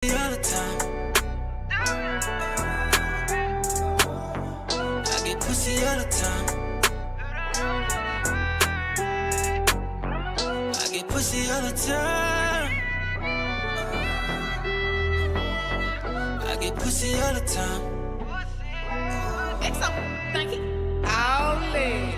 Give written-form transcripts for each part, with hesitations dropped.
all the time. I get pussy all the time. I get pussy all the time. I get pussy all the time. Make some, thank you. Owly.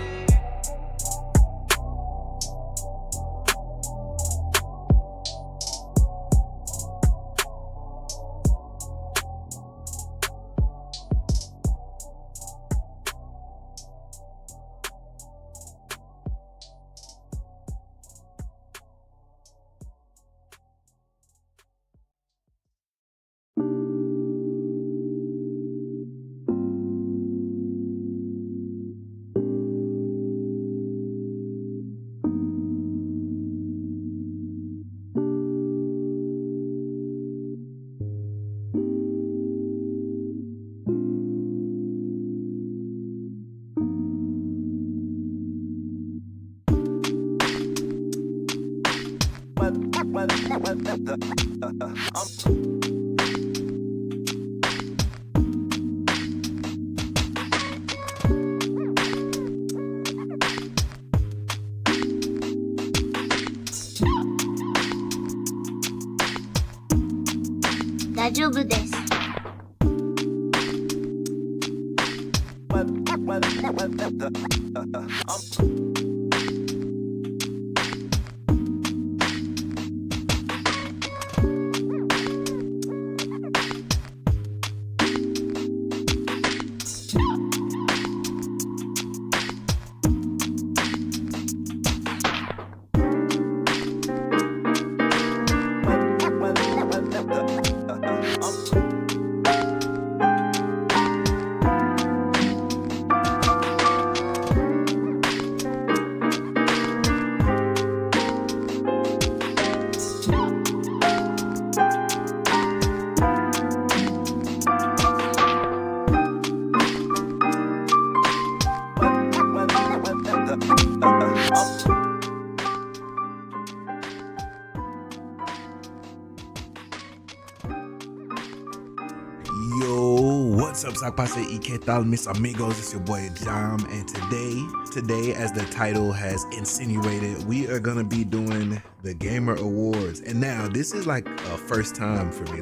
What's up, Sac Passe y que tal, mis amigos? It's your boy Jam, and today, as the title has insinuated, we are gonna be doing the Gamer Awards. And now, this is like a first time for me,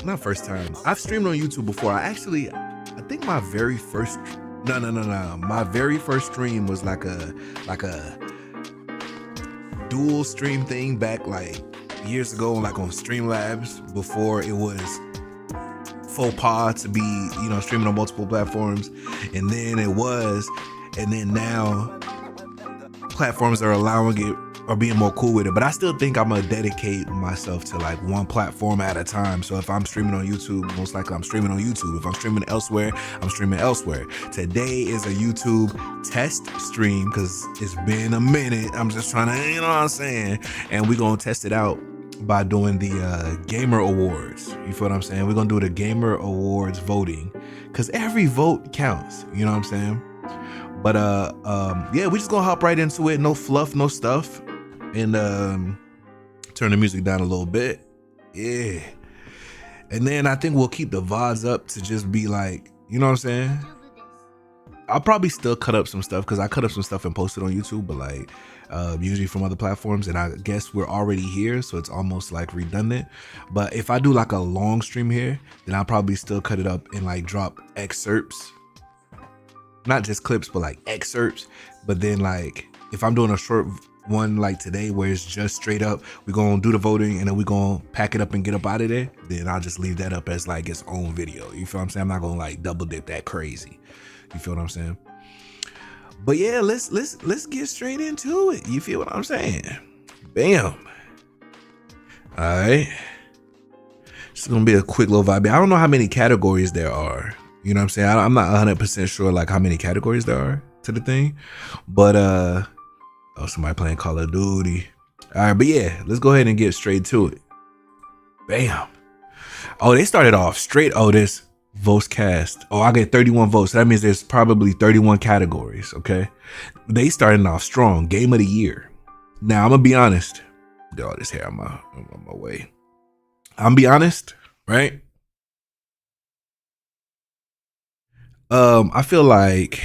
not first time. I've streamed on YouTube before. I think my very first, my very first stream was like a dual stream thing back like years ago, like on Streamlabs, before it was faux pas to be, streaming on multiple platforms. And then now platforms are allowing it or being more cool with it. But I still think I'm gonna dedicate myself to like one platform at a time. So if I'm streaming on YouTube, most likely I'm streaming on YouTube. If I'm streaming elsewhere, I'm streaming elsewhere. Today is a YouTube test stream because it's been a minute. I'm just trying to, you know what I'm saying? And we're gonna test it out by doing the Gamer Awards. You feel what I'm saying? We're gonna do the Gamer Awards voting because every vote counts, you know what I'm saying? But yeah, we just gonna hop right into it. No fluff, no stuff. And turn the music down a little bit. Yeah. And then I think we'll keep the VODs up to just be like, you know what I'm saying? I'll probably still cut up some stuff because I cut up some stuff and posted on YouTube, but like usually from other platforms, and I guess we're already here, so it's almost like redundant. But if I do like a long stream here, then I'll probably still cut it up and like drop excerpts, not just clips, but like excerpts. But then like if I'm doing a short one like today where it's just straight up, we're gonna do the voting and then we're gonna pack it up and get up out of there, then I'll just leave that up as like its own video. You feel what I'm saying? I'm not gonna like double dip that crazy. You feel what I'm saying? But yeah, let's get straight into it. You feel what I'm saying? Bam. All right. It's gonna be a quick little vibe. I don't know how many categories there are. You know what I'm saying? I'm not 100% sure like how many categories there are to the thing. But oh, somebody playing Call of Duty. All right, but yeah, let's go ahead and get straight to it. Bam. Oh, they started off straight. Oh, this votes cast. Oh, I get 31 votes. So that means there's probably 31 categories. Okay. They started off strong. Game of the year. Now, I'm going to be honest. Get all this hair on my way. I'm be honest, right? I feel like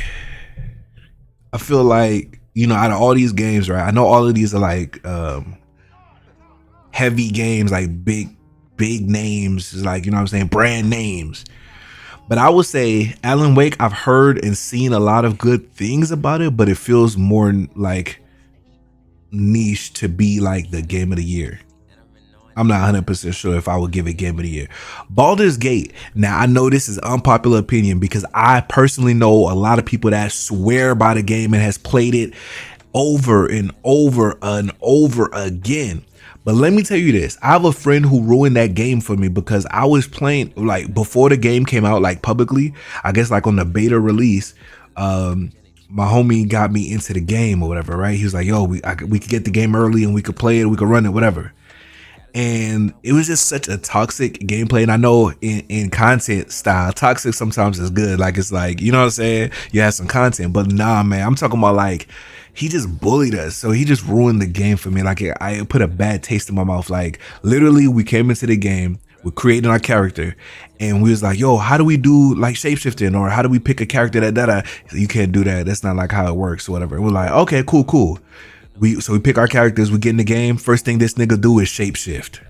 out of all these games, right? I know all of these are like heavy games, like big names, like, you know what I'm saying, brand names. But I would say Alan Wake, I've heard and seen a lot of good things about it, but it feels more like niche to be like the game of the year. I'm not 100% sure if I would give it game of the year. Baldur's Gate. Now, I know this is unpopular opinion because I personally know a lot of people that swear by the game and has played it over and over and over again. But let me tell you this. I have a friend who ruined that game for me because I was playing like before the game came out, like publicly, I guess like on the beta release. My homie got me into the game or whatever, right? He was like, yo, we could get the game early and we could play it, we could run it, whatever. And it was just such a toxic gameplay. And I know in content style, toxic sometimes is good. Like, it's like, you know what I'm saying? You have some content, but nah, man, I'm talking about like, he just bullied us. So he just ruined the game for me. Like, I put a bad taste in my mouth. Like, literally, we came into the game, we're creating our character, and we was like, yo, how do we do like shapeshifting? Or how do we pick a character that you can't do that. That's not like how it works or whatever. And we're like, okay, cool. So we pick our characters, we get in the game. First thing this nigga do is shapeshift.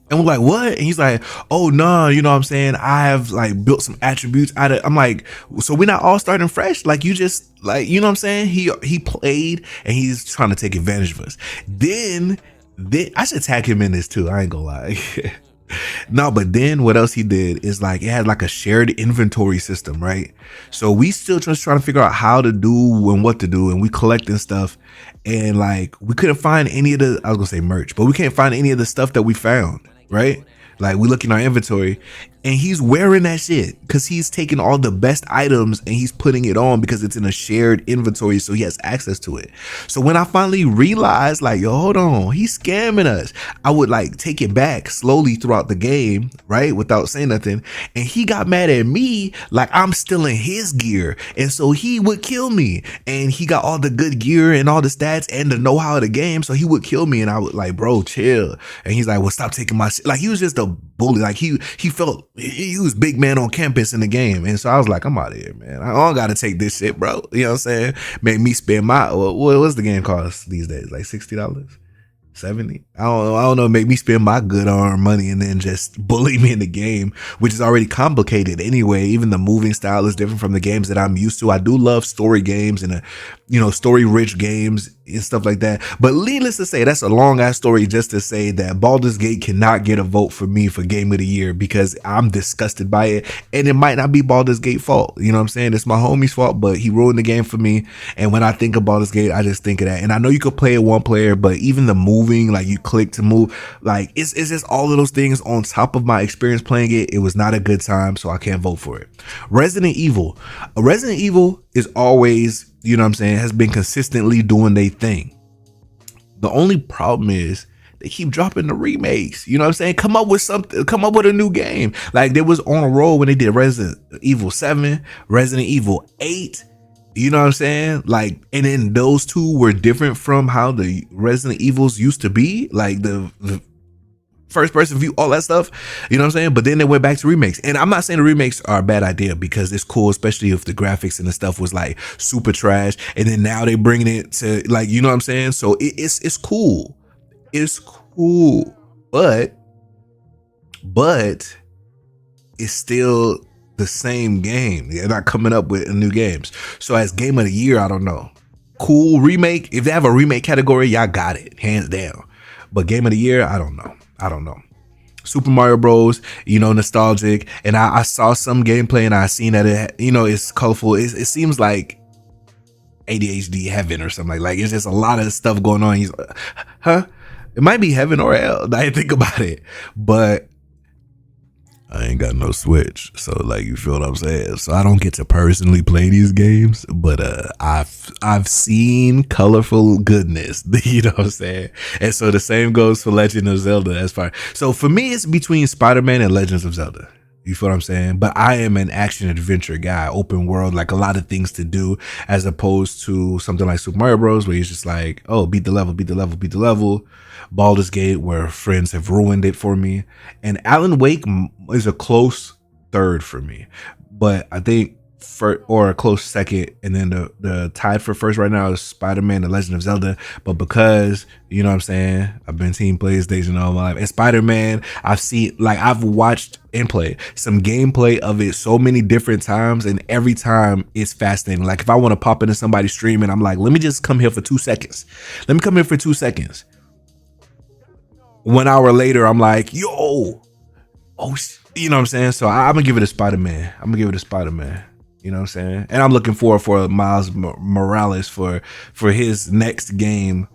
And we're like, what? And he's like, oh no, you know what I'm saying? I have like built some attributes out of, I'm like, so we're not all starting fresh? Like, you just like, you know what I'm saying? He played and he's trying to take advantage of us. Then I should tag him in this too. I ain't gonna lie. No, but then what else he did is like, it had like a shared inventory system, right? So we still just trying to figure out how to do and what to do, and we collecting stuff, and like we couldn't find any of the, I was gonna say merch, but we can't find any of the stuff that we found, right? Like, we look in our inventory and he's wearing that shit because he's taking all the best items and he's putting it on because it's in a shared inventory, so he has access to it. So when I finally realized, like, yo, hold on, he's scamming us, I would like take it back slowly throughout the game, right, without saying nothing. And he got mad at me like I'm stealing his gear, and so he would kill me. And he got all the good gear and all the stats and the know-how of the game, so he would kill me. And I would like, bro, chill. And he's like, well, stop taking my shit. Like, he was just a bully. Like, he felt he was big man on campus in the game. And so I was like, I'm out of here, man. I don't gotta take this shit, bro. You know what I'm saying? Made me spend my, what's the game cost these days? Like $60? 70? I don't know, make me spend my good earned money and then just bully me in the game, which is already complicated anyway. Even the moving style is different from the games that I'm used to. I do love story games and story rich games and stuff like that. But needless to say, that's a long ass story just to say that Baldur's Gate cannot get a vote for me for game of the year because I'm disgusted by it, and it might not be Baldur's Gate fault. You know what I'm saying? It's my homie's fault, but he ruined the game for me. And when I think of Baldur's Gate, I just think of that. And I know you could play it one player, but even the moving, like you click to move, like it's just all of those things on top of my experience playing it. It was not a good time, so I can't vote for it. Resident Evil is always, you know what I'm saying, has been consistently doing their thing. The only problem is they keep dropping the remakes. You know what I'm saying? Come up with something, come up with a new game. Like, they was on a roll when they did Resident Evil 7, Resident Evil 8. You know what I'm saying? Like, and then those two were different from how the Resident Evils used to be. Like the first person view, all that stuff, you know what I'm saying? But then they went back to remakes, and I'm not saying the remakes are a bad idea because it's cool, especially if the graphics and the stuff was like super trash, and then now they bringing it to, like, you know what I'm saying? So it's cool, but it's still the same game. They're not coming up with new games. So as game of the year, I don't know. Cool remake, if they have a remake category, y'all got it hands down. But game of the year, I don't know. Super Mario Bros, nostalgic, and I saw some gameplay and I seen that it, it's colorful. It seems like ADHD heaven or something like it's just a lot of stuff going on. He's like, huh? It might be heaven or hell. I didn't think about it, but I ain't got no Switch, so like, you feel what I'm saying? So I don't get to personally play these games, but I've seen colorful goodness, you know what I'm saying? And so the same goes for Legend of Zelda as far. So for me, it's between Spider-Man and Legends of Zelda. You feel what I'm saying? But I am an action adventure guy, open world, like a lot of things to do, as opposed to something like Super Mario Bros. Where it's just like, oh, beat the level, beat the level, beat the level. Baldur's Gate, where friends have ruined it for me. And Alan Wake is a close third for me. But I think or a close second, and then the tied for first right now is Spider-Man: The Legend of Zelda. But because, you know what I'm saying, I've been team PlayStation all my life, and Spider-Man, I've watched and played some gameplay of it so many different times, and every time it's fascinating. Like if I want to pop into somebody's stream and I'm like, let me just come here for 2 seconds. Let me come here for 2 seconds. 1 hour later, I'm like, yo, you know what I'm saying? So I'm gonna give it a Spider-Man. You know what I'm saying? And I'm looking forward for Miles Morales for his next game,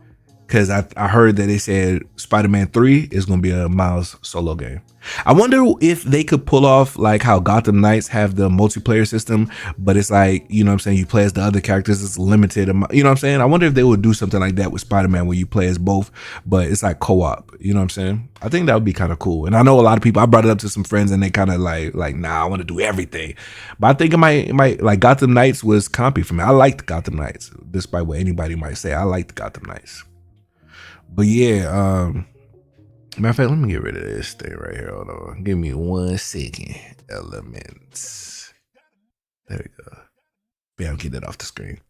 because I heard that they said Spider-Man 3 is going to be a Miles solo game. I wonder if they could pull off like how Gotham Knights have the multiplayer system, but it's like, you know what I'm saying, you play as the other characters, it's limited, you know what I'm saying? I wonder if they would do something like that with Spider-Man where you play as both, but it's like co-op, you know what I'm saying? I think that would be kind of cool. And I know a lot of people, I brought it up to some friends and they kind of like, nah, I want to do everything. But I think it might like Gotham Knights was compy for me. I liked Gotham Knights, despite what anybody might say. I liked Gotham Knights. But yeah, matter of fact, let me get rid of this thing right here. Hold on. Give me 1 second. Elements. There we go. Bam, get that off the screen.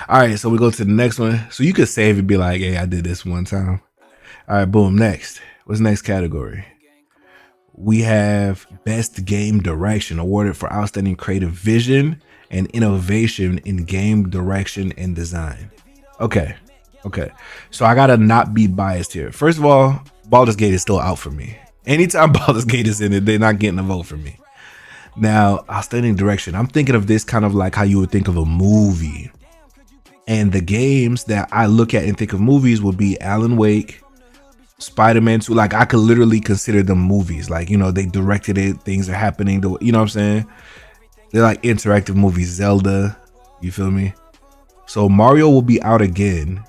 All right, so we go to the next one. So you could save and be like, hey, I did this one time. All right, boom, next. What's the next category? We have Best Game Direction, awarded for outstanding creative vision and innovation in game direction and design. Okay, so I gotta not be biased here. First of all, Baldur's Gate is still out for me. Anytime Baldur's Gate is in it, they're not getting a vote for me. Now, outstanding direction, I'm thinking of this kind of like how you would think of a movie. And the games that I look at and think of movies would be Alan Wake, Spider-Man 2. Like I could literally consider them movies. Like, you know, they directed it, things are happening, you know what I'm saying? They're like interactive movies. Zelda, you feel me? So Mario will be out again.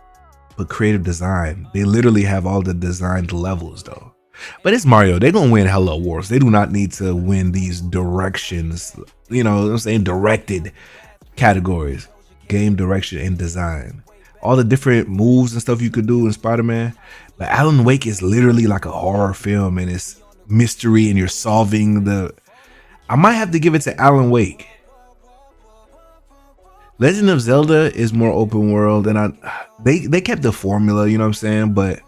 But creative design, they literally have all the designed levels though. But it's Mario, they're gonna win hella awards. They do not need to win these directions, you know what I'm saying, directed categories, game direction and design, all the different moves and stuff you could do in Spider-Man. But Alan Wake is literally like a horror film, and it's mystery and you're solving I might have to give it to Alan Wake. Legend of Zelda is more open world, and they kept the formula, you know what I'm saying? But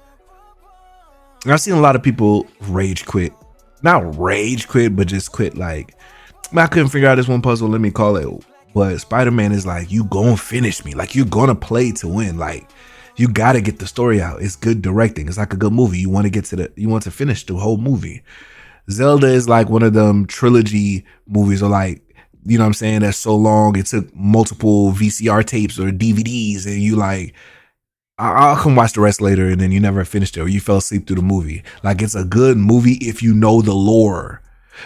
I've seen a lot of people rage quit. Not rage quit, but just quit like, I couldn't figure out this one puzzle, let me call it. But Spider-Man is like, you gonna finish me. Like, you're gonna play to win. Like, you gotta get the story out. It's good directing. It's like a good movie. You want to finish the whole movie. Zelda is like one of them trilogy movies, or like, you know what I'm saying, that's so long, it took multiple VCR tapes or DVDs, and you like, I'll come watch the rest later, and then you never finished it, or you fell asleep through the movie. Like, it's a good movie if you know the lore.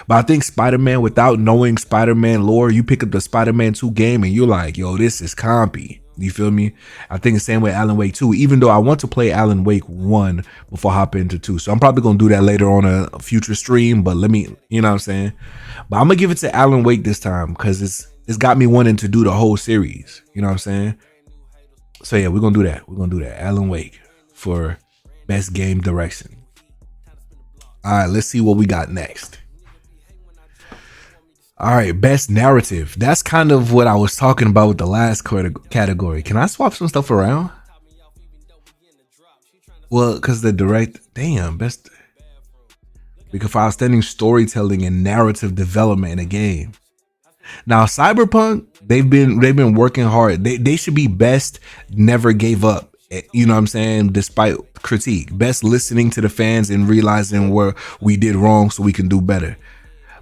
But I think Spider-Man, without knowing Spider-Man lore, you pick up the Spider-Man 2 game and you're like, yo, this is compy. You feel me? I think the same way Alan Wake 2, even though I want to play Alan Wake 1 before I hop into 2. So I'm probably going to do that later on a future stream, but let me, you know what I'm saying? But I'm going to give it to Alan Wake this time, because it's got me wanting to do the whole series. You know what I'm saying? So yeah, we're going to do that. We're going to do that. Alan Wake for best game direction. All right, let's see what we got next. All right, best narrative. That's kind of what I was talking about with the last category. Can I swap some stuff around? Well, because best. Because for outstanding storytelling and narrative development in a game. Now, Cyberpunk, they've been working hard. They should be best never gave up. You know what I'm saying? Despite critique, best listening to the fans and realizing where we did wrong so we can do better.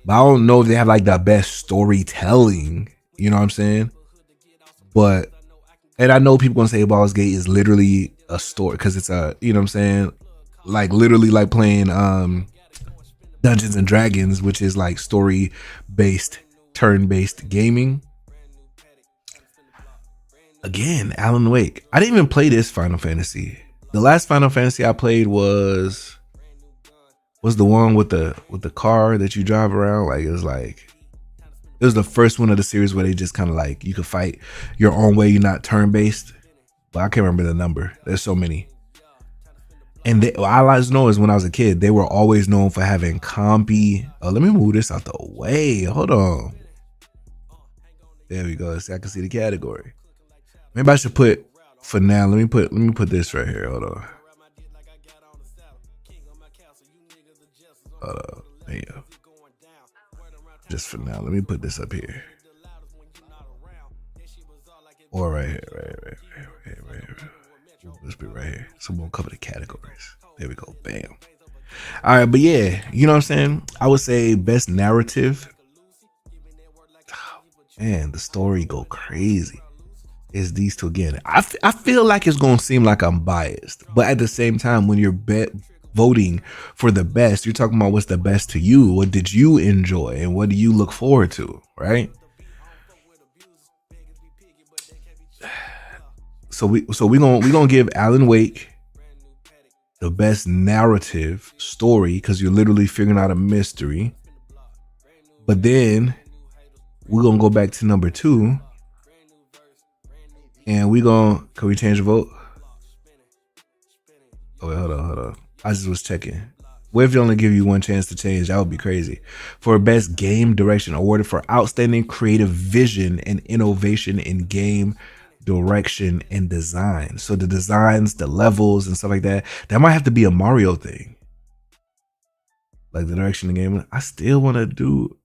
But I don't know if they have like the best storytelling, you know what I'm saying? But, and I know people gonna say Baldur's Gate is literally a story, because it's a, you know what I'm saying? Like literally like playing Dungeons and Dragons, which is like story-based, turn-based gaming. Again, Alan Wake. I didn't even play this Final Fantasy. The last Final Fantasy I played was What's the one with the car that you drive around? Like it was the first one of the series where they just kind of like you could fight your own way. You're not turn based. But I can't remember the number. There's so many. And all I just know is when I was a kid, they were always known for having compy. Oh, let me move this out the way. Hold on. There we go. See, I can see the category. Maybe I should put for now. Let me put this right here. Hold on. Yeah. Just for now, let me put this up here. Or right here, right. Let's be right here. So we'll cover the categories. There we go. Bam. All right, but yeah, you know what I'm saying? I would say best narrative. Oh, man, the story go crazy. Is these two again. I feel like it's gonna seem like I'm biased, but at the same time, when you're voting for the best, you're talking about what's the best to you. What did you enjoy and what do you look forward to, right? So we gonna give Alan Wake the best narrative story because you're literally figuring out a mystery. But then we're gonna go back to number 2, and can we change the vote? Oh wait, hold on. I just was checking. What if they only give you one chance to change? That would be crazy. For best game direction, awarded for outstanding creative vision and innovation in game direction and design. So the designs, the levels and stuff like that might have to be a Mario thing. Like the direction of the game. I still want to do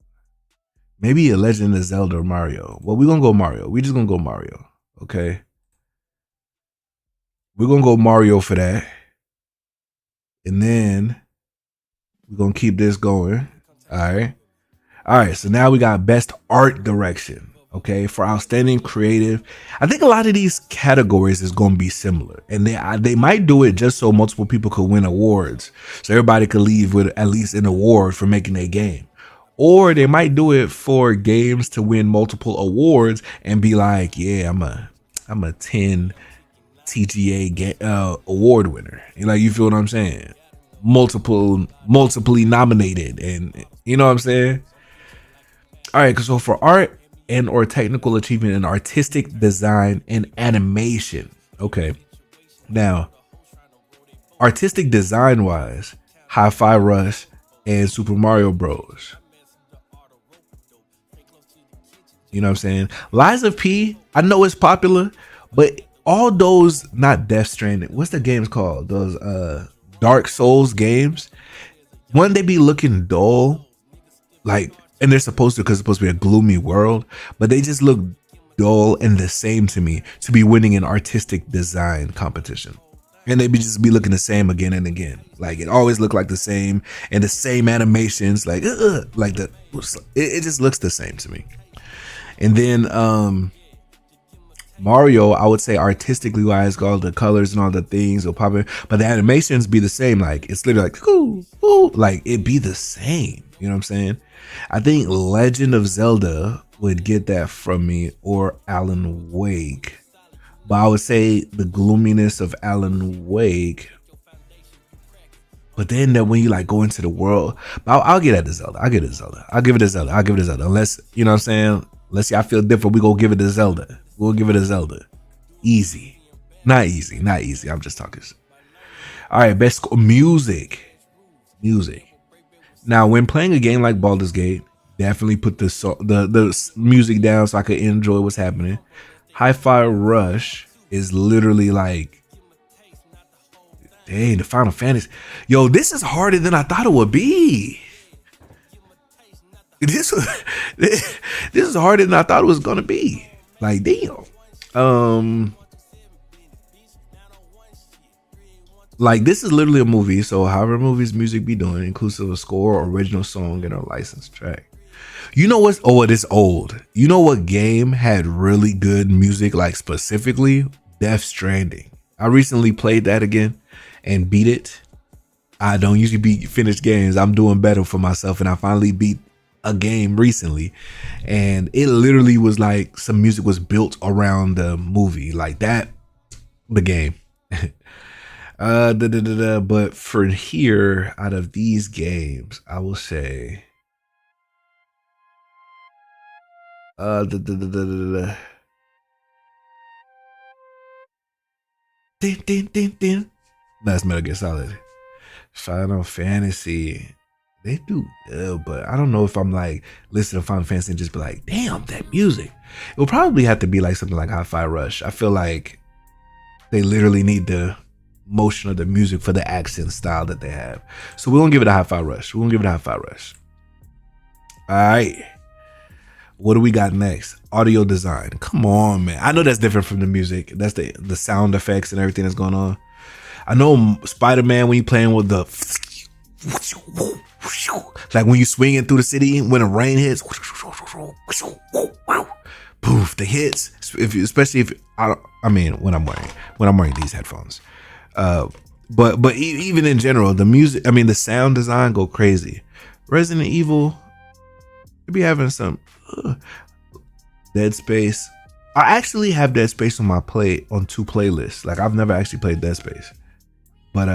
maybe a Legend of Zelda or Mario. Well, we're going to go Mario. We're just going to go Mario. Okay. We're going to go Mario for that. And then we're going to keep this going. All right. So now we got best art direction. Okay, for outstanding creative. I think a lot of these categories is going to be similar, and they might do it just so multiple people could win awards, so everybody could leave with at least an award for making a game. Or they might do it for games to win multiple awards and be like, yeah, I'm a 10 TGA award winner. You feel what I'm saying? Multiply nominated, and you know what I'm saying? All right, so for art and or technical achievement in artistic design and animation. Okay. Now, artistic design wise, Hi-Fi Rush and Super Mario Bros. You know what I'm saying? Lies of P, I know it's popular, but all those, not Death Stranding, what's the games called? Those Dark Souls games, wouldn't they be looking dull? And they're supposed to, because it's supposed to be a gloomy world, but they just look dull and the same to me to be winning an artistic design competition. And they just be looking the same again and again. Like it always look like the same and the same animations, it just looks the same to me. And then Mario, I would say artistically wise, all the colors and all the things will pop in, but the animations be the same. Like it's literally like, ooh, ooh, like it be the same. You know what I'm saying? I think Legend of Zelda would get that from me, or Alan Wake. But I would say the gloominess of Alan Wake. But then that when you go into the world, I'll get at the Zelda. I'll give it to Zelda. Unless, you know what I'm saying? Unless y'all feel different, we gonna give it to Zelda. We'll give it to Zelda. Easy. Not easy. I'm just talking. All right, best music. Now, when playing a game like Baldur's Gate, definitely put the music down so I could enjoy what's happening. Hi-Fi Rush is literally dang, the Final Fantasy. Yo, this is harder than I thought it would be. This is harder than I thought it was gonna be. Damn. This is literally a movie, so however movies music be doing, inclusive of score, original song, and a licensed track. You know what's it is old. You know what game had really good music, specifically? Death Stranding. I recently played that again and beat it. I don't usually beat finished games. I'm doing better for myself, and I finally beat a game recently, and it literally was some music was built around the movie, the game. But for here, out of these games, I will say, That's Metal Gear Solid. Final Fantasy. They do good, but I don't know if I'm like listening to Final Fantasy and just be like, damn, that music. It will probably have to be like something like Hi-Fi Rush. I feel like they literally need the motion of the music for the accent style that they have. So we're gonna give it a Hi-Fi Rush. We're gonna give it a Hi-Fi Rush. All right. What do we got next? Audio design. Come on, man. I know that's different from the music. That's the sound effects and everything that's going on. I know Spider-Man when you playing with the like when you swinging through the city when the rain hits, poof, the hits. Especially if I mean when I'm wearing these headphones. But even in general, the music. I mean the sound design go crazy. Resident Evil, they be having some Dead Space. I actually have Dead Space on my on 2 playlists. Like I've never actually played Dead Space, but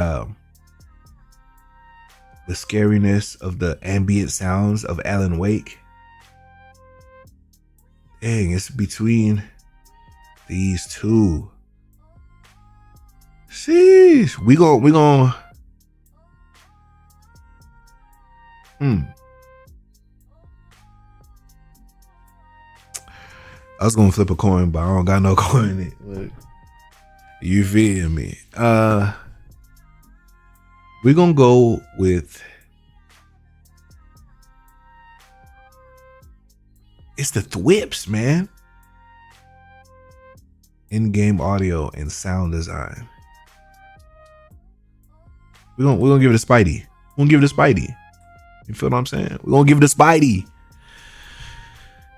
the scariness of the ambient sounds of Alan Wake. Dang, it's between these two. Sheesh, we gon' I was gonna flip a coin, but I don't got no coin in it. Look. You feel me? We're gonna go with it's the Thwips, man. In-game audio and sound design. We're gonna give it a Spidey. We're gonna give it a Spidey. You feel what I'm saying? We're gonna give it a Spidey.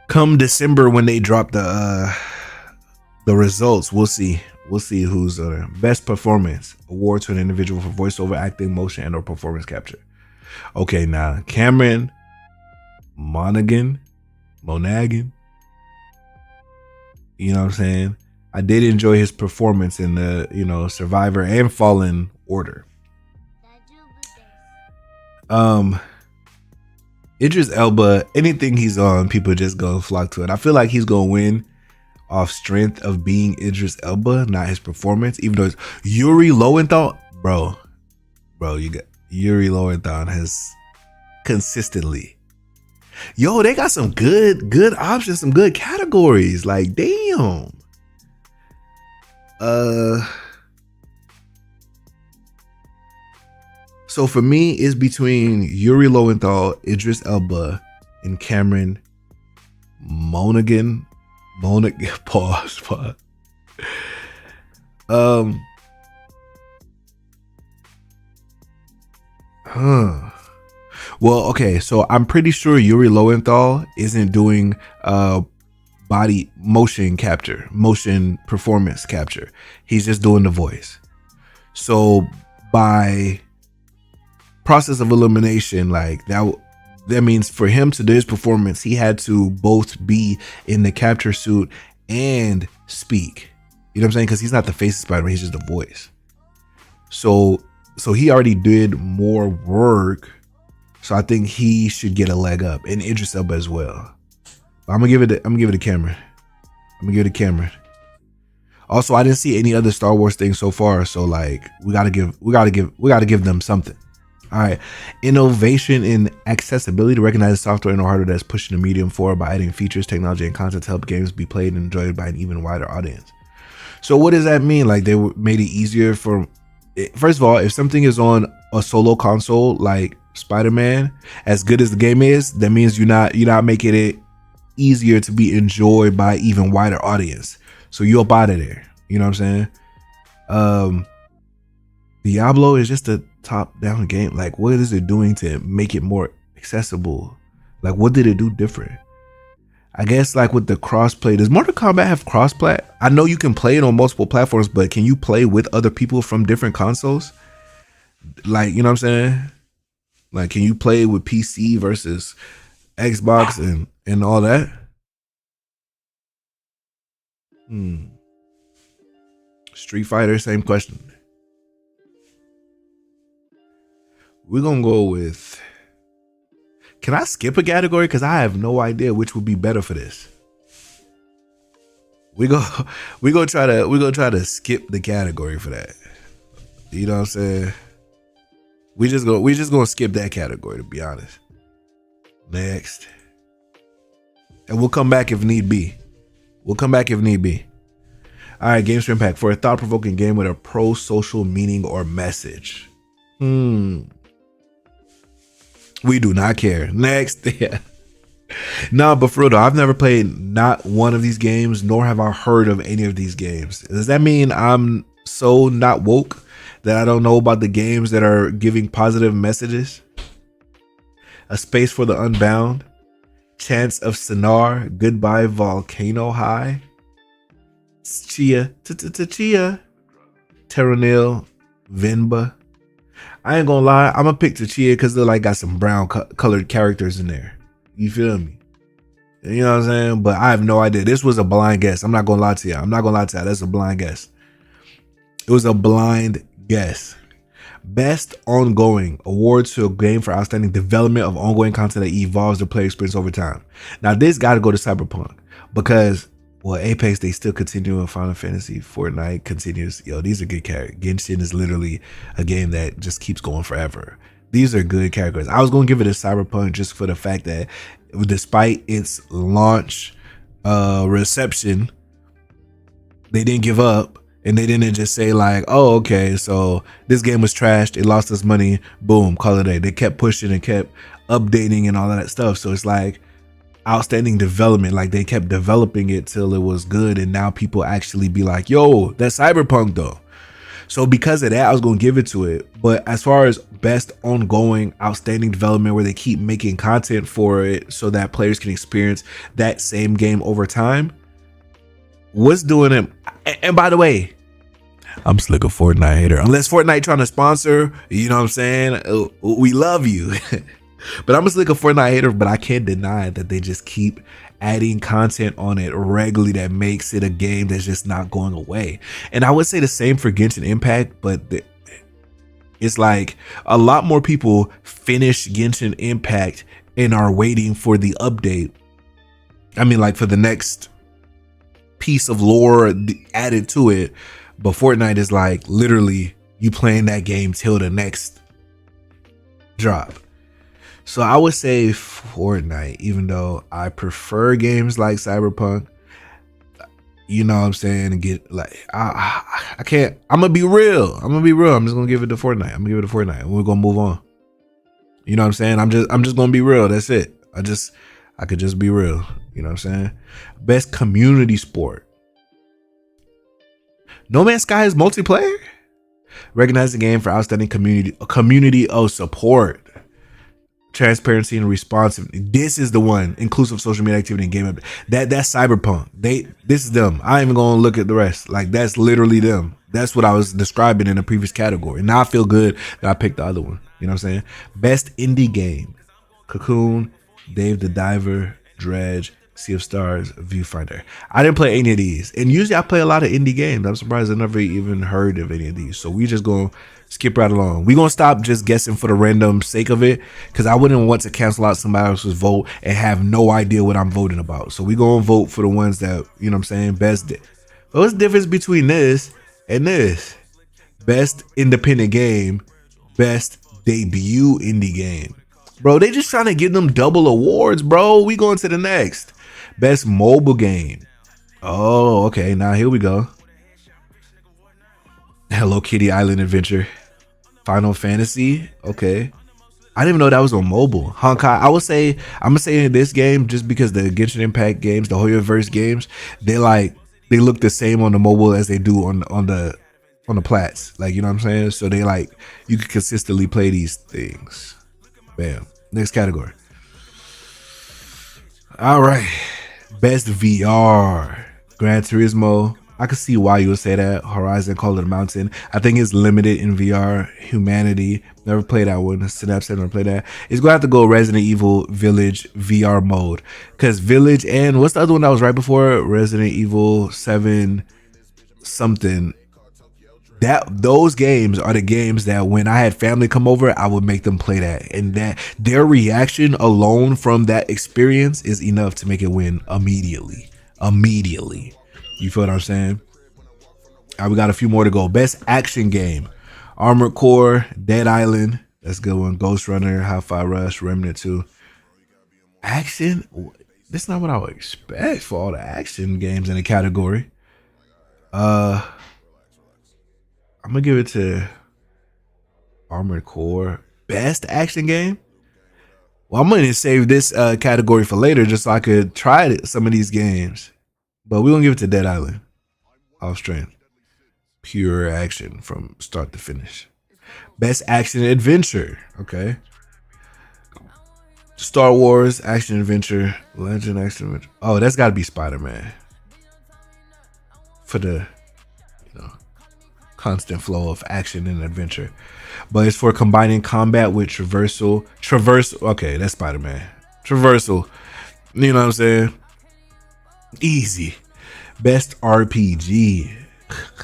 Come December when they drop the results, we'll see who's best performance award to an individual for voiceover, acting, motion, and or performance capture. Okay, now Cameron Monaghan. You know what I'm saying? I did enjoy his performance in the Survivor and Fallen Order. Idris Elba, anything he's on, people just gonna flock to it. I feel like he's gonna win off strength of being Idris Elba, not his performance. Even though it's Yuri Lowenthal, bro, you got Yuri Lowenthal has consistently. Yo, they got some good options, some good categories. Like, damn. So for me, it's between Yuri Lowenthal, Idris Elba, and Cameron Monaghan. Pause. Well, okay, so I'm pretty sure Yuri Lowenthal isn't doing body motion capture, motion performance capture. He's just doing the voice. So by process of elimination, like that means for him to do his performance, he had to both be in the capture suit and speak. You know what I'm saying? Because he's not the face of Spider-Man, he's just the voice. So he already did more work. So I think he should get a leg up, and Idris Elba as well. But I'm gonna give it to Cameron. Also, I didn't see any other Star Wars things so far, so like we gotta give them something. All right, innovation in accessibility to recognize the software and hardware that's pushing the medium forward by adding features, technology, and content to help games be played and enjoyed by an even wider audience. So what does that mean? Like they made it easier for. First of all, if something is on a solo console like Spider-Man, as good as the game is, that means you're not making it easier to be enjoyed by even wider audience. So you're up out of there. You know what I'm saying? Diablo is just a top-down game. Like, what is it doing to make it more accessible? Like, what did it do different? I guess like with the crossplay, does Mortal Kombat have crossplay? I know you can play it on multiple platforms, but can you play with other people from different consoles? Like, you know what I'm saying? Like, can you play with PC versus Xbox and all that? Street Fighter, same question. We're gonna go with. Can I skip a category? Because I have no idea which would be better for this. We're gonna try to skip the category for that. You know what I'm saying? We just gonna skip that category, to be honest. Next. And we'll come back if need be. All right, Games for Impact. For a thought-provoking game with a pro-social meaning or message. We do not care. Next. Yeah. Nah, but for real though, I've never played not one of these games, nor have I heard of any of these games. Does that mean I'm so not woke that I don't know about the games that are giving positive messages? A Space for the Unbound, Chants of Sinar, Goodbye Volcano High, Chia, Terranil, Vinba. I ain't gonna lie, I'm gonna pick Chia because they're like got some brown colored characters in there. You feel me? You know what I'm saying? But I have no idea. This was a blind guess. I'm not gonna lie to you. That's a blind guess. It was a blind guess. Best ongoing award to a game for outstanding development of ongoing content that evolves the player experience over time. Now this got to go to Cyberpunk because, well, Apex, they still continue in Final Fantasy. Fortnite continues. Yo, these are good characters. Genshin is literally a game that just keeps going forever. These are good characters. I was going to give it a Cyberpunk just for the fact that despite its launch reception, they didn't give up and they didn't just say like, oh, okay, so this game was trashed. It lost us money. Boom, call it a day. They kept pushing and kept updating and all of that stuff. So it's like outstanding development. Like they kept developing it till it was good. And now people actually be like, yo, that's Cyberpunk though. So because of that, I was going to give it to it. But as far as best ongoing, outstanding development where they keep making content for it so that players can experience that same game over time, what's doing it? And by the way, I'm slick a Fortnite hater. Unless Fortnite trying to sponsor, you know what I'm saying? We love you. But I'm a slick a Fortnite hater, but I can't deny that they just keep adding content on it regularly that makes it a game that's just not going away. And I would say the same for Genshin Impact, but it's like a lot more people finish Genshin Impact and are waiting for the update. I mean, like for the next piece of lore added to it. But Fortnite is like literally you playing that game till the next drop. So I would say Fortnite, even though I prefer games like Cyberpunk, you know what I'm saying, and get like, I can't, I'm gonna be real. I'm just gonna give it to Fortnite. And we're gonna move on. You know what I'm saying? I'm just gonna be real. That's it. I could just be real. You know what I'm saying? Best community sport. No Man's Sky is multiplayer. Recognize the game for outstanding community of support, transparency and responsiveness. This is the one. Inclusive social media activity and game. That's Cyberpunk. This is them. I ain't even gonna look at the rest. Like that's literally them. That's what I was describing in the previous category. Now I feel good that I picked the other one. You know what I'm saying? Best indie game. Cocoon, Dave the Diver, Dredge, Sea of Stars, Viewfinder. I didn't play any of these. And usually I play a lot of indie games. I'm surprised I never even heard of any of these. So we just gonna skip right along. We're gonna stop just guessing for the random sake of it, because I wouldn't want to cancel out somebody else's vote and have no idea what I'm voting about. So we're gonna vote for the ones that, you know what I'm saying, best. What's the difference between this and this? Best independent game, best debut indie game. Bro, they just trying to give them double awards, bro. We going to the next. Best mobile game. Oh, okay. Now here we go. Hello Kitty Island Adventure. Final Fantasy. Okay. I didn't even know that was on mobile. Honkai. I'm gonna say in this game, just because the Genshin Impact games, the Hoyoverse games, they look the same on the mobile as they do on the plats. Like, you know what I'm saying? So they like, you can consistently play these things. Bam. Next category. All right. Best VR. Gran Turismo. I could see why you would say that. Horizon Call of the Mountain. I think it's limited in VR. Humanity. Never played that one. Synapse never played that. It's going to have to go Resident Evil Village VR mode. Because Village and what's the other one that was right before? Resident Evil 7 something. Those games are the games that when I had family come over, I would make them play that, and that their reaction alone from that experience is enough to make it win immediately. You feel what I'm saying? All right, we got a few more to go. Best action game: Armored Core, Dead Island. That's a good one. Ghost Runner, Hi-Fi Rush, Remnant 2. Action? That's not what I would expect for all the action games in the category. I'm gonna give it to Armored Core. Best action game? Well, I'm gonna save this category for later just so I could try some of these games. But we're gonna give it to Dead Island. Off strength. Pure action from start to finish. Best action adventure. Okay. Star Wars action adventure. Legend action adventure. Oh, that's gotta be Spider-Man. For the constant flow of action and adventure. But it's for combining combat with traversal. Okay, that's Spider-Man. Traversal. You know what I'm saying? Easy. Best RPG.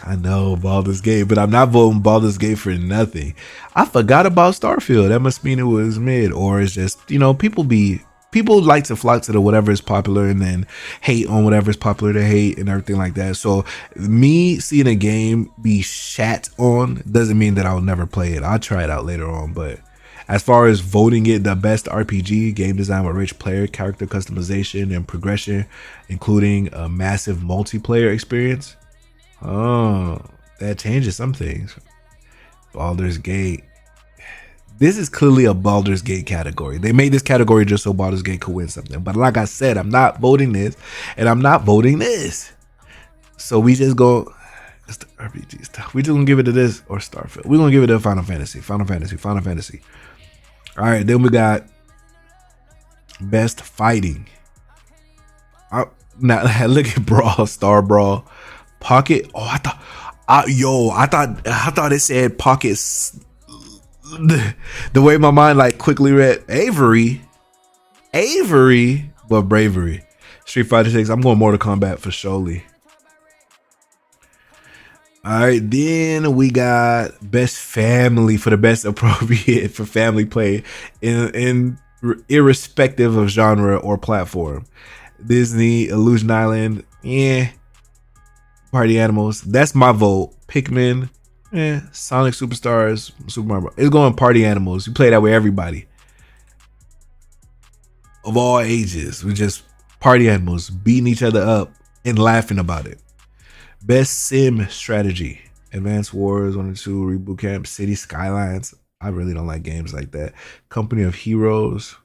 I know Baldur's Gate, but I'm not voting Baldur's Gate for nothing. I forgot about Starfield. That must mean it was mid, or it's just, people like to flock to the whatever is popular and then hate on whatever is popular to hate and everything like that. So me seeing a game be shat on doesn't mean that I'll never play it. I'll try it out later on. But as far as voting it the best RPG, game design with rich player character customization and progression, including a massive multiplayer experience. Oh, that changes some things. Baldur's Gate. This is clearly a Baldur's Gate category. They made this category just so Baldur's Gate could win something. But like I said, I'm not voting this and I'm not voting this. So we just go, it's the RPG stuff. We just gonna give it to this or Starfield. We're gonna give it to Final Fantasy. All right, then we got best fighting. Now look at Brawl, Star Brawl, Pocket. Oh, I thought it said Pockets. The way my mind like quickly read Avery, but Bravery. Street Fighter 6. I'm going Mortal Kombat for surely. All right, then we got best family for the best appropriate for family play in irrespective of genre or platform. Disney, Illusion Island, Party Animals. That's my vote. Pikmin, Sonic Superstars, Super Mario Bros. It's going Party Animals. You play that with everybody of all ages. We just Party Animals beating each other up and laughing about it. Best sim strategy: Advanced Wars 1 and 2, Reboot Camp, City Skylines. I really don't like games like that. Company of Heroes,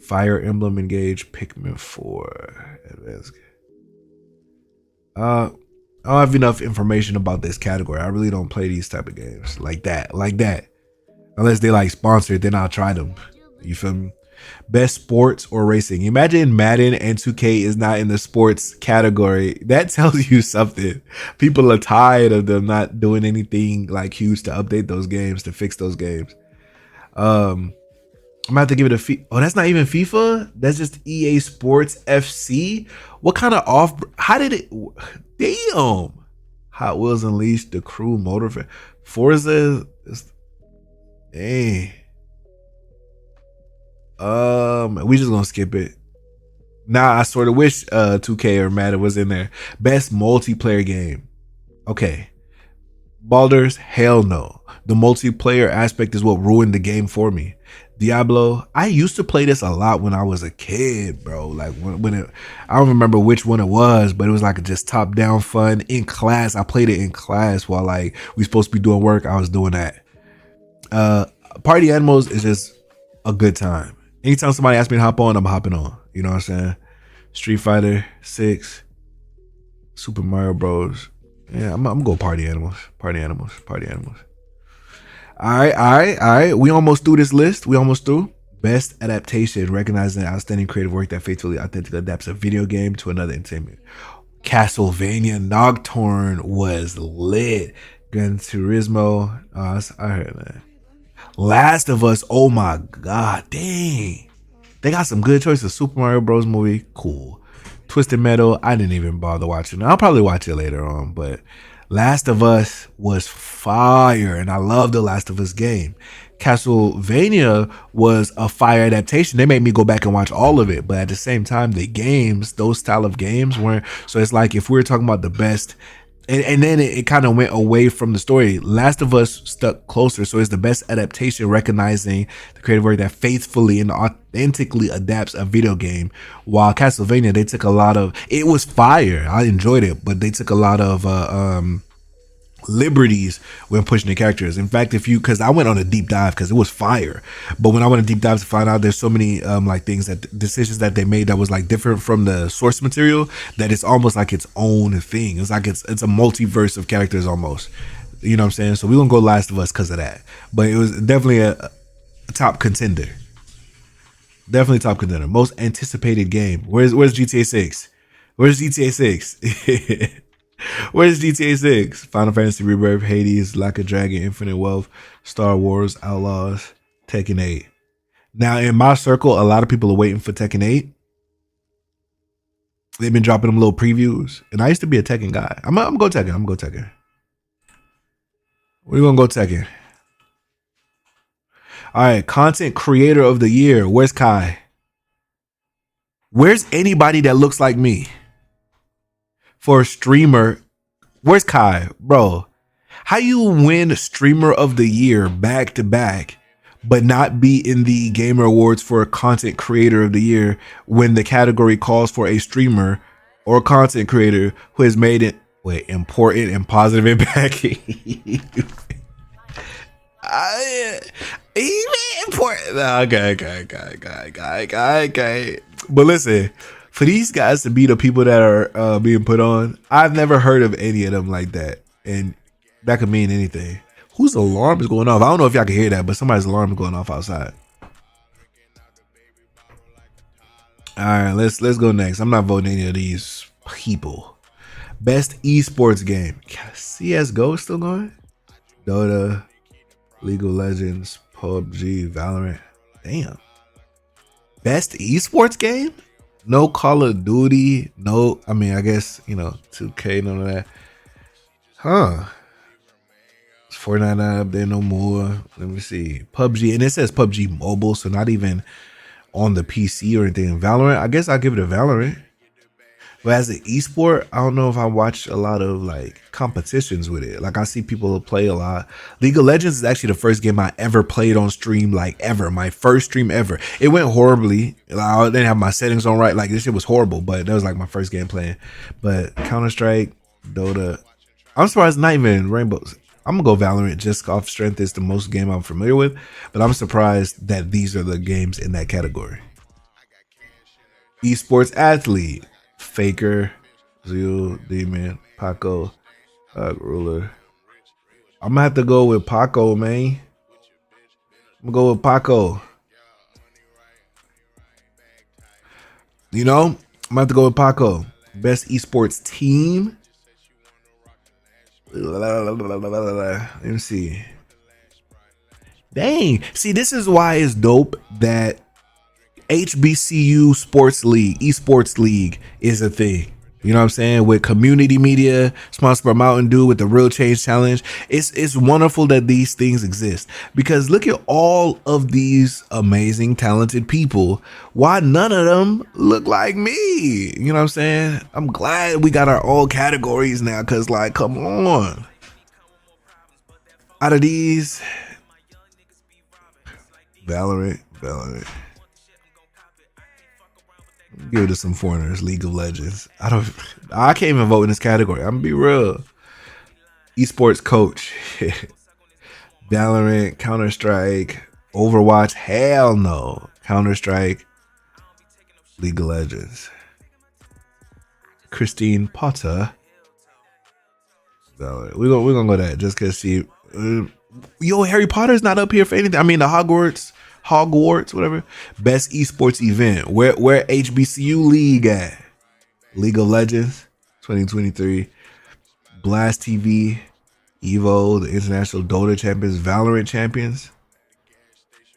Fire Emblem Engage, Pikmin 4. Advanced. I don't have enough information about this category. I really don't play these type of games like that. Unless they like sponsored, then I'll try them. You feel me? Best sports or racing. Imagine Madden and 2K is not in the sports category. That tells you something. People are tired of them not doing anything like huge to update those games, to fix those games. I'm about to give it a oh, that's not even FIFA. That's just EA Sports FC. What kind of off? How did it? Damn. Hot Wheels Unleashed, The Crew, Motor, Forza. Dang. We just gonna skip it. Nah, I sort of wish 2K or Madden was in there. Best multiplayer game. Okay. Baldur's, hell no. The multiplayer aspect is what ruined the game for me. Diablo, I used to play this a lot when I was a kid, bro. Like when it, I don't remember which one it was, but it was like just top down fun in class. I played it in class while like we supposed to be doing work. I was doing that. Party Animals is just a good time. Anytime somebody asks me to hop on, I'm hopping on. You know what I'm saying? Street Fighter 6, Super Mario Bros. Yeah, I'm gonna go Party Animals. All right. We almost through this list. Best adaptation, recognizing outstanding creative work that faithfully, authentically adapts a video game to another entertainment. Castlevania Nocturne was lit. Gran Turismo. I heard that. Last of Us. Oh my god, dang. They got some good choices. Super Mario Bros. Movie, cool. Twisted Metal, I didn't even bother watching. I'll probably watch it later on, but Last of Us was fire, and I love the Last of Us game. Castlevania was a fire adaptation. They made me go back and watch all of it, but at the same time, the games, those style of games weren't. So it's like if we were talking about the best, and then it kind of went away from the story. Last of Us stuck closer, so it's the best adaptation, recognizing the creative work that faithfully and authentically adapts a video game. While Castlevania, they took a lot of, it was fire, I enjoyed it, but they took a lot of liberties when pushing the characters. In fact, because I went on a deep dive because it was fire, but when I went a deep dive to find out, there's so many like things, that decisions that they made that was like different from the source material, that it's almost like its own thing. It's like it's a multiverse of characters almost. You know what I'm saying? So we're gonna go Last of Us because of that. But it was definitely a top contender. Definitely top contender. Most anticipated game. Where's GTA 6? Where's GTA 6? Where's GTA 6? Final Fantasy Rebirth, Hades, Like a Dragon, Infinite Wealth, Star Wars, Outlaws, Tekken 8. Now, in my circle, a lot of people are waiting for Tekken 8. They've been dropping them little previews. And I used to be a Tekken guy. I'm going to go Tekken. I'm going to go Tekken. We're going to go Tekken. All right, Content Creator of the Year. Where's Kai? Where's anybody that looks like me? For a streamer, where's Kai? Bro, how you win Streamer of the Year back to back, but not be in the Gamer Awards for Content Creator of the Year when the category calls for a streamer or content creator who has made it important and positive impact? Important. Okay. But listen, for these guys to be the people that are being put on, I've never heard of any of them like that. And that could mean anything. Whose alarm is going off? I don't know if y'all can hear that, but somebody's alarm is going off outside. All right, let's go next. I'm not voting any of these people. Best esports game. CSGO is still going? Dota, League of Legends, PUBG, Valorant. Damn. Best esports game? No Call of Duty, no, I mean, I guess, 2K, none of that. Huh. It's Fortnite not up there no more. Let me see. PUBG, and it says PUBG Mobile, so not even on the PC or anything. Valorant, I guess I'll give it a Valorant. But as an esport, I don't know if I watch a lot of like competitions with it. Like I see people play a lot. League of Legends is actually the first game I ever played on stream, like ever. My first stream ever. It went horribly. I didn't have my settings on right. Like this shit was horrible, but that was like my first game playing. But Counter-Strike, Dota. I'm surprised not even Rainbows. I'm gonna go Valorant just off strength. It's the most game I'm familiar with. But I'm surprised that these are the games in that category. Esports athlete. Faker, Zio, Demon, Paco, Ruler. I'm gonna have to go with Paco, man. I'm gonna go with Paco. I'm gonna have to go with Paco. Best esports team. Let me see. Dang. See, this is why it's dope that HBCU Sports League, Esports League is a thing. You know what I'm saying? With community media, sponsored by Mountain Dew, with the Real Change Challenge. It's wonderful that these things exist. Because look at all of these amazing, talented people. Why none of them look like me? You know what I'm saying? I'm glad we got our own categories now. Because, like, come on. Out of these, Valorant. Give it to some foreigners. League of Legends. I can't even vote in this category. I'm gonna be real. Esports coach. Valorant, Counter-Strike, Overwatch. Hell no. Counter-Strike, League of Legends. Christine Potter. Valorant. We're gonna go that just cause she. Harry Potter's not up here for anything. I mean, the Hogwarts, whatever. Best esports event. Where HBCU League at? League of Legends 2023. Blast TV, Evo, the International Dota Champions, Valorant Champions.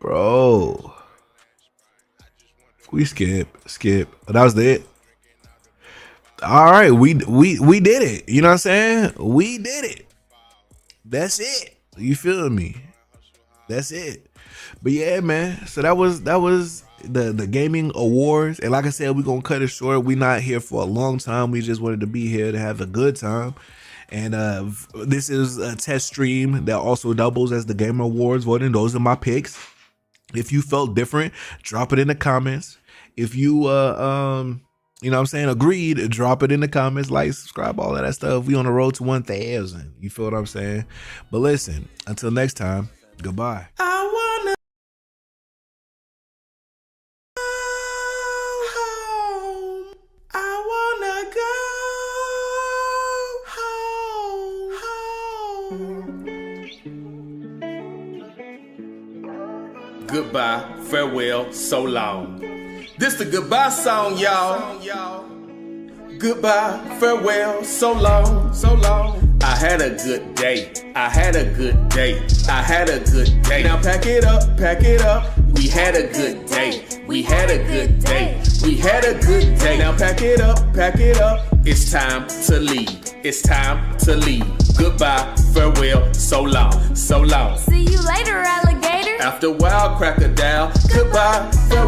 Bro. We skip. Oh, that was it. All right, we did it. You know what I'm saying? We did it. That's it. You feel me? That's it. But yeah, man. So that was the gaming awards. And like I said, we're gonna cut it short. We not here for a long time. We just wanted to be here to have a good time. And this is a test stream that also doubles as the Gamer Awards voting. Those are my picks. If you felt different, drop it in the comments. If you you know what I'm saying, agreed, drop it in the comments, like, subscribe, all of that stuff. We on the road to 1,000. You feel what I'm saying? But listen, until next time, goodbye. I wanna go home. I wanna go home. Goodbye, farewell, so long. This the goodbye song, y'all. Goodbye, farewell, so long, so long. I had a good day. I had a good day. I had a good day. Now pack it up, pack it up. We had a good day. We had a good day. We had a good day. Now pack it up, pack it up. It's time to leave. It's time to leave. Goodbye, farewell, so long, so long. See you later, alligator. After a while, crocodile. Goodbye, farewell.